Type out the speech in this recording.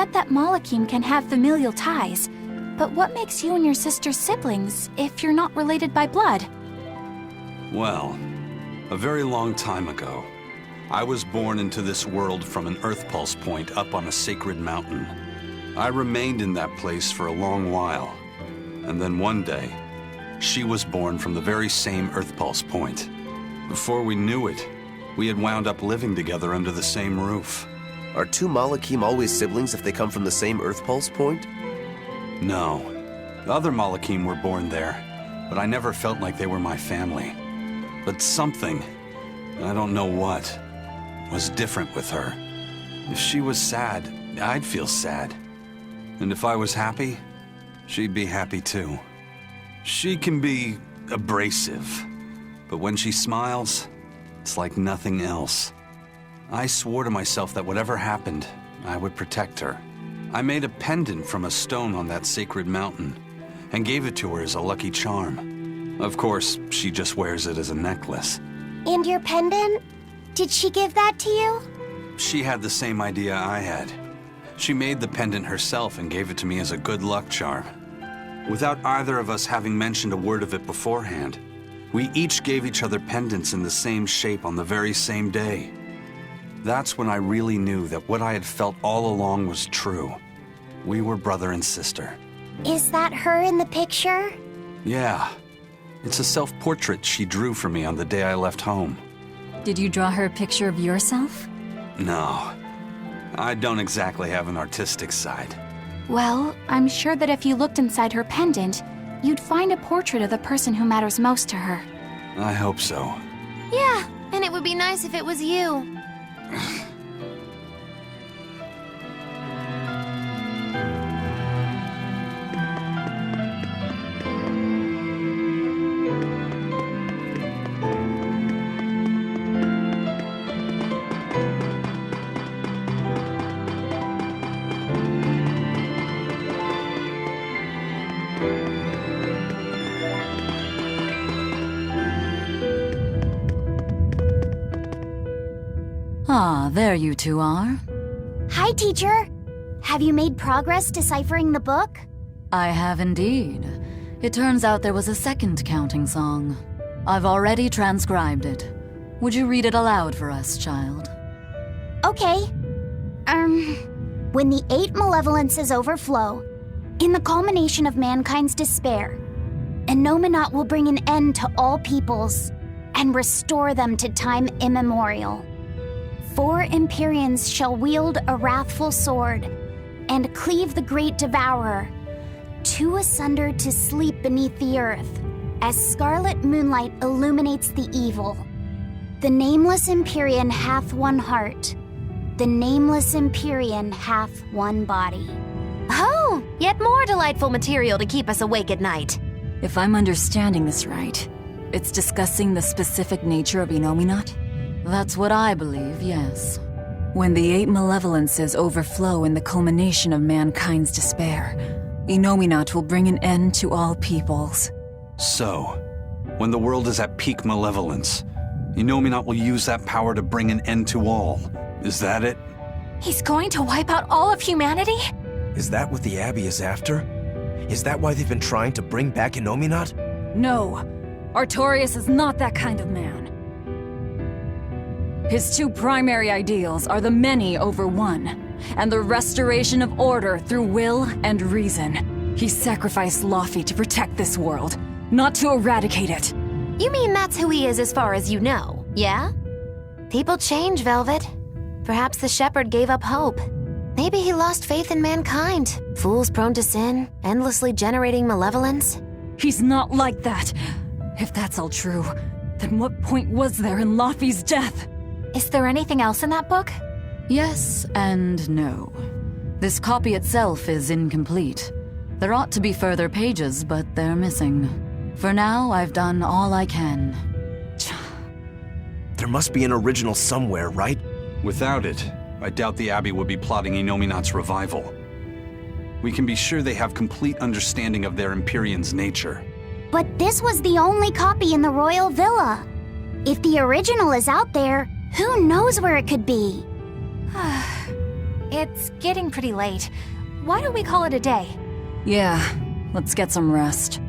read that Malakim can have familial ties, but what makes you and your sister siblings if you're not related by blood? Well, a very long time ago, I was born into this world from an Earth Pulse point up on a sacred mountain. I remained in that place for a long while, and then one day, she was born from the very same Earth Pulse point. Before we knew it, we had wound up living together under the same roof. Are two Malakim always siblings if they come from the same Earth Pulse point? No. The other Malakim were born there, but I never felt like they were my family. But something, I don't know what, was different with her. If she was sad, I'd feel sad. And if I was happy, she'd be happy too. She can be abrasive, but when she smiles, it's like nothing else. I swore to myself that whatever happened, I would protect her. I made a pendant from a stone on that sacred mountain and gave it to her as a lucky charm. Of course, she just wears it as a necklace. And your pendant? Did she give that to you? She had the same idea I had. She made the pendant herself and gave it to me as a good luck charm. Without either of us having mentioned a word of it beforehand, we each gave each other pendants in the same shape on the very same day. That's when I really knew that what I had felt all along was true. We were brother and sister. Is that her in the picture? Yeah. It's a self-portrait she drew for me on the day I left home. Did you draw her a picture of yourself? No. I don't exactly have an artistic side. Well, I'm sure that if you looked inside her pendant, you'd find a portrait of the person who matters most to her. I hope so. Yeah, and it would be nice if it was you. Ah, there you two are. Hi, teacher. Have you made progress deciphering the book? I have indeed. It turns out there was a second counting song. I've already transcribed it. Would you read it aloud for us, child? Okay. When the 8 malevolences overflow, in the culmination of mankind's despair, Innominat will bring an end to all peoples and restore them to time immemorial. 4 Empyreans shall wield a wrathful sword and cleave the great devourer, 2 asunder to sleep beneath the earth, as scarlet moonlight illuminates the evil. The nameless Empyrean hath one heart. The nameless Empyrean hath one body. Oh, yet more delightful material to keep us awake at night. If I'm understanding this right, it's discussing the specific nature of Innominat? That's what I believe, yes. When the 8 malevolences overflow in the culmination of mankind's despair, Innominat will bring an end to all peoples. So, when the world is at peak malevolence, Innominat will use that power to bring an end to all. Is that it? He's going to wipe out all of humanity? Is that what the Abbey is after? Is that why they've been trying to bring back Innominat? No, Artorias is not that kind of man. His 2 primary ideals are the many over one, and the restoration of order through will and reason. He sacrificed Laufey to protect this world, not to eradicate it. You mean that's who he is as far as you know, yeah? People change, Velvet. Perhaps the shepherd gave up hope. Maybe he lost faith in mankind. Fools prone to sin, endlessly generating malevolence. He's not like that. If that's all true, then what point was there in Laufey's death? Is there anything else in that book? Yes and no. This copy itself is incomplete. There ought to be further pages, but they're missing. For now, I've done all I can. There must be an original somewhere, right? Without it, I doubt the Abbey would be plotting Innominat's revival. We can be sure they have complete understanding of their Empyrean's nature. But this was the only copy in the royal villa. If the original is out there, who knows where it could be? It's getting pretty late. Why don't we call it a day? Yeah, let's get some rest.